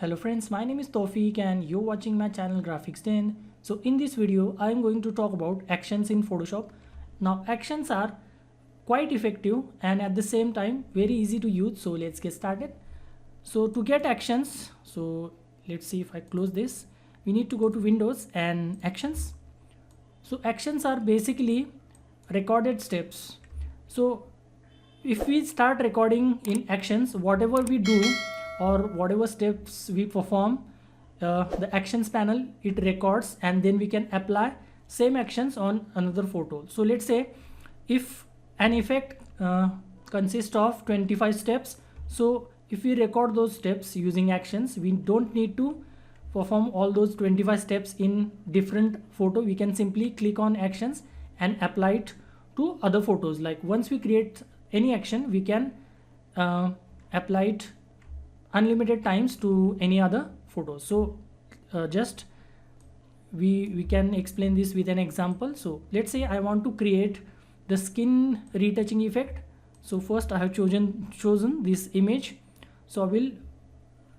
Hello friends, my name is Tawfiq and you're watching my channel Graphics 10. So in this video, I am going to talk about actions in Photoshop. Now actions are quite effective and at the same time very easy to use. So let's get started. So to get actions, so let's see if I close this. We need to go to Windows and Actions. So actions are basically recorded steps. So if we start recording in actions, whatever we do or whatever steps we perform, the actions panel it records and then we can apply same actions on another photo. So let's say if an effect consists of 25 steps, so if we record those steps using actions, we don't need to perform all those 25 steps in different photo. We can simply click on actions and apply it to other photos. Like once we create any action, we can apply it unlimited times to any other photos. So just we can explain this with an example. So let's say I want to create the skin retouching effect. So first I have chosen this image. So I will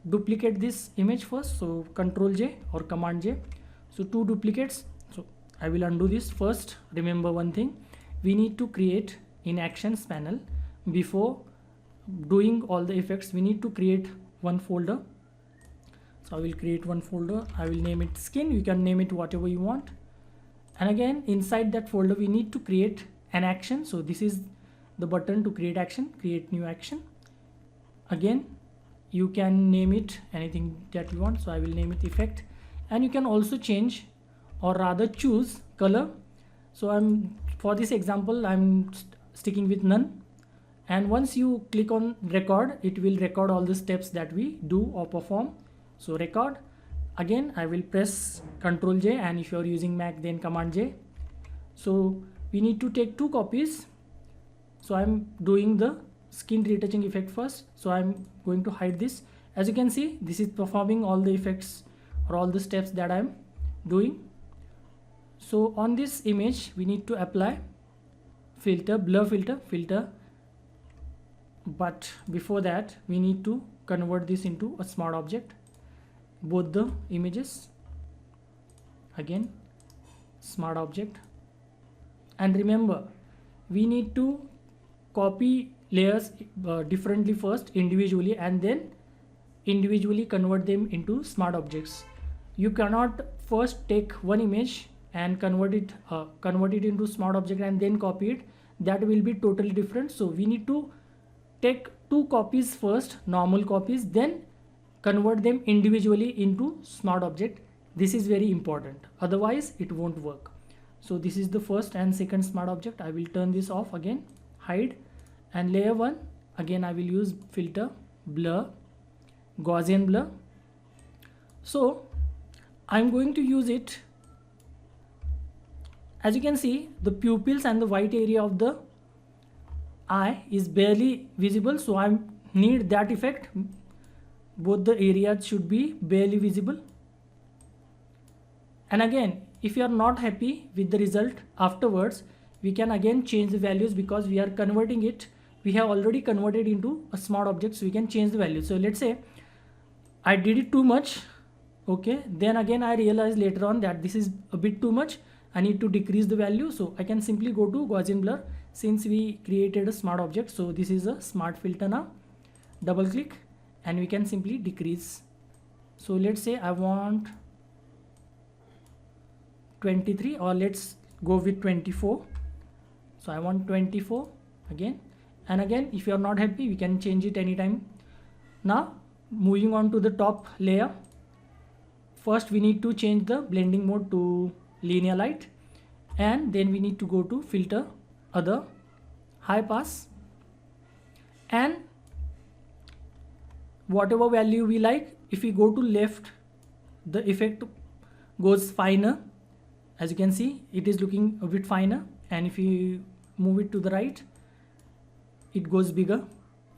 duplicate this image first. So Ctrl J or Command J. So two duplicates. So I will undo this first. Remember one thing, we need to create in actions panel before doing all the effects. We need to create one folder. So I will create one folder. I will name it skin. You can name it whatever you want. And again inside that folder we need to create an action. So this is the button to create action, create new action. Again you can name it anything that you want. So I will name it effect, and you can also change or rather choose color. So for this example I'm sticking with none, and once you click on record, it will record all the steps that we do or perform. So record. Again I will press Ctrl J, and if you are using Mac then Command J. So we need to take two copies. So I'm doing the skin retouching effect first. So I'm going to hide this. As you can see, this is performing all the effects or all the steps that I'm doing. So on this image we need to apply filter, blur filter, but before that we need to convert this into a smart object, both the images. Again smart object, and remember we need to copy layers differently first individually, and then individually convert them into smart objects. You cannot first take one image and convert it into smart object and then copy it. That will be totally different. So we need to take two copies first, normal copies, then convert them individually into smart object. This is very important, otherwise it won't work. So this is the first and second smart object. I will turn this off again, hide, and layer 1 again I will use filter, blur, Gaussian blur. So I'm going to use it. As you can see, the pupils and the white area of the eye is barely visible, so I need that effect. Both the areas should be barely visible. And again, if you are not happy with the result afterwards, we can again change the values, because we are converting it. We have already converted into a smart object, so we can change the value. So let's say I did it too much. Okay, then again I realized later on that this is a bit too much. I need to decrease the value. So I can simply go to Gaussian blur, since we created a smart object. So this is a smart filter now. Double click and we can simply decrease. So let's say I want 23, or let's go with 24. So I want 24 again. And again, if you are not happy, we can change it anytime. Now moving on to the top layer. First we need to change the blending mode to linear light, and then we need to go to filter, other, high pass, and whatever value we like. If we go to left, the effect goes finer. As you can see, it is looking a bit finer, and if you move it to the right, it goes bigger,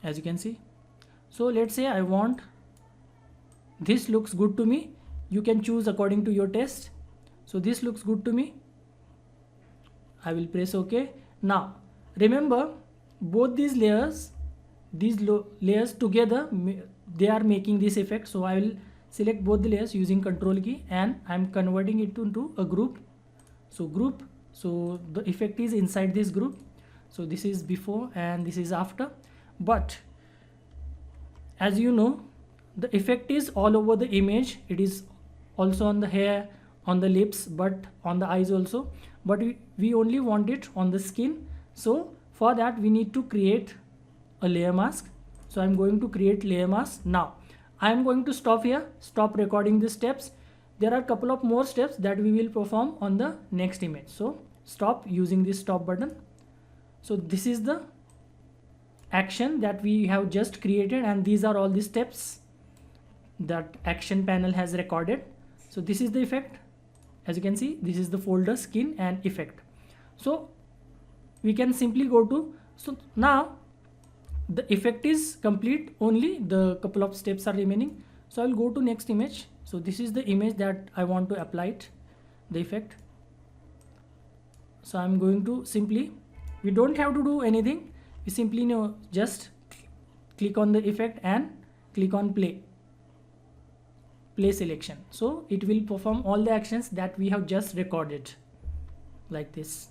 as you can see. So let's say I want, this looks good to me. You can choose according to your taste. So this looks good to me. I will press OK. Now remember, both these layers together, they are making this effect. So I will select both the layers using control key, and I'm converting it into a group. So group, so the effect is inside this group. So this is before and this is after, but as you know, the effect is all over the image. It is also on the hair, on the lips, but on the eyes also, but we only want it on the skin. So for that we need to create a layer mask. So I'm going to create layer mask. Now I'm going to stop here, stop recording the steps. There are a couple of more steps that we will perform on the next image. So stop using this stop button. So this is the action that we have just created, and these are all the steps that action panel has recorded. So this is the effect. As you can see, this is the folder, skin and effect. So we can simply go to, so now the effect is complete, only the couple of steps are remaining. So I'll go to next image. So this is the image that I want to apply it, the effect. So I'm going to simply, we don't have to do anything. We simply know, just click on the effect and click on play selection. So it will perform all the actions that we have just recorded like this.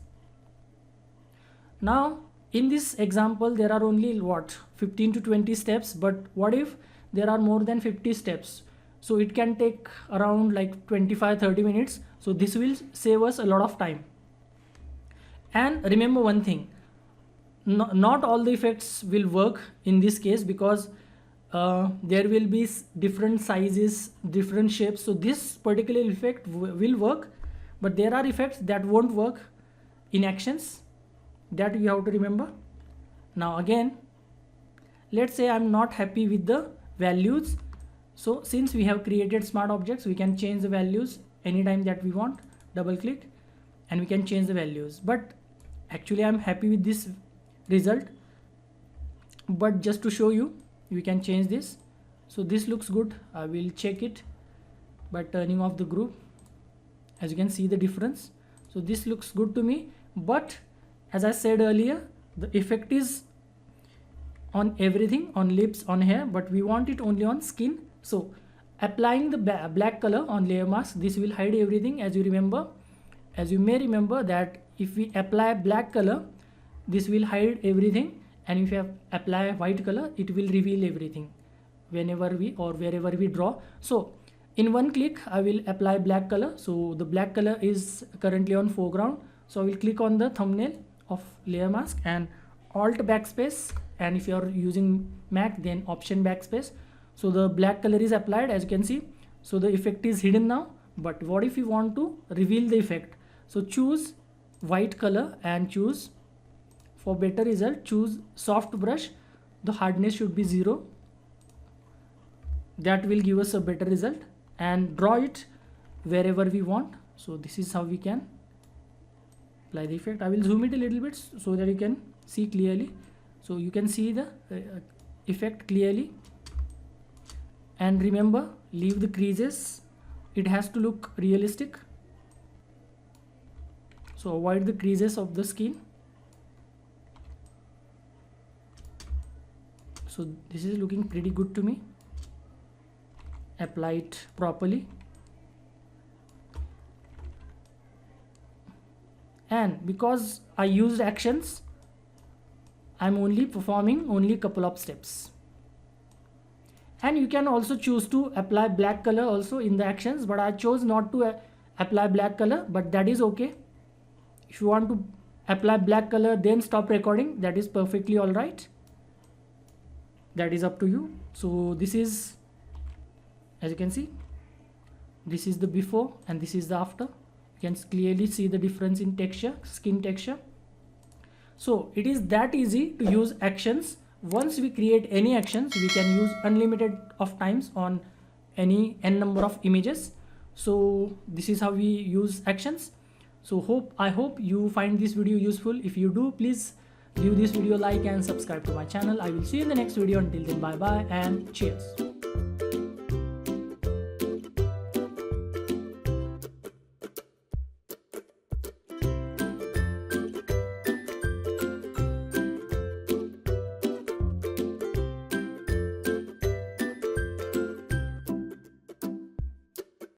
Now in this example there are only 15 to 20 steps, but what if there are more than 50 steps? So it can take around like 25-30 minutes. So this will save us a lot of time. And remember one thing, not all the effects will work in this case, because there will be different sizes, different shapes. So this particular effect will work, but there are effects that won't work in actions, that you have to remember. Now again, let's say I'm not happy with the values. So since we have created smart objects, we can change the values anytime that we want. Double click and we can change the values, but actually I'm happy with this result. But just to show you, we can change this. So this looks good. I will check it by turning off the group. As you can see the difference. So this looks good to me, but as I said earlier, the effect is on everything, on lips, on hair, but we want it only on skin. So applying the black color on layer mask, this will hide everything. As you may remember that if we apply black color, this will hide everything, and if you apply white color, it will reveal everything whenever we or wherever we draw. So in one click I will apply black color. So the black color is currently on foreground. So I will click on the thumbnail of layer mask and Alt backspace, and if you are using Mac, then Option backspace. So the black color is applied, as you can see. So the effect is hidden now. But what if you want to reveal the effect? So choose white color and choose, for better result, choose soft brush. The hardness should be 0. That will give us a better result, and draw it wherever we want. So this is how we can apply the effect. I will zoom it a little bit so that you can see clearly. So you can see the effect clearly. And remember, leave the creases. It has to look realistic. So avoid the creases of the skin. So this is looking pretty good to me. Apply it properly. And because I used actions, I'm only performing only a couple of steps. And you can also choose to apply black color also in the actions, but I chose not to apply black color, but that is okay. If you want to apply black color then stop recording, that is perfectly all right. That is up to you. So this is, as you can see, this is the before and this is the after. You can clearly see the difference in texture, skin texture. So it is that easy to use actions. Once we create any actions, we can use unlimited of times on any n number of images. So this is how we use actions. So I hope you find this video useful. If you do, please give this video a like and subscribe to my channel. I will see you in the next video. Until then, bye bye and cheers.